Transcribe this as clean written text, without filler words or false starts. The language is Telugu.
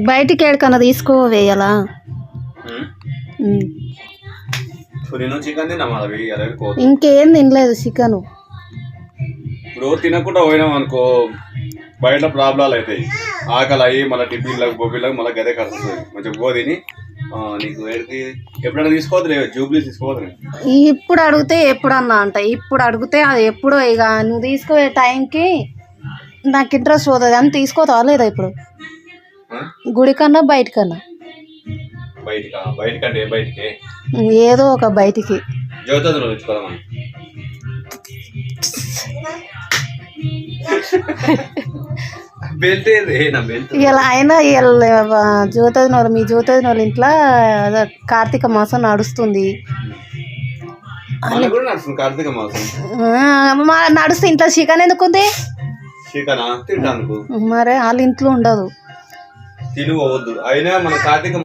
బయటికి ఎక్కడికన్నా తీసుకోవేయాలా చికెన్ తిన్నా ఇంకేం తినలేదు చికెన్. ఇప్పుడు తినకుండా పోయినాం అనుకో బయట ప్రాబ్లాలు అవుతాయి. ఆకలి అయ్యి మళ్ళీ టిఫిన్లకు బొబ్బిలకు మళ్ళీ గదే ఖర్చు మంచిగా గో తిని నీకు ఎప్పుడైనా తీసుకోవద్దు జూబ్లీ తీసుకోవద్దు. ఇప్పుడు అడిగితే ఎప్పుడన్నా అంట, ఇప్పుడు అడిగితే అది ఎప్పుడో ఇక నువ్వు తీసుకోే టైంకి నాకు ఇంట్రెస్ట్ పోతుంది అని తీసుకోతావా లేదా? ఇప్పుడు గుడి కన్నా బయటకన్నా బయటకంటే బయటికి ఏదో ఒక బయటికి ఇలా అయినా జ్యోతిన వాళ్ళు మీ జ్యోతిన వాళ్ళ ఇంట్లో కార్తీక మాసం నడుస్తుంది. నడుస్తే ఇంట్లో చికెన్ ఎందుకుంది? చికెన్ తింటాను మరి వాళ్ళ ఇంట్లో ఉండదు. తినవద్దు అయినా మన కార్తీక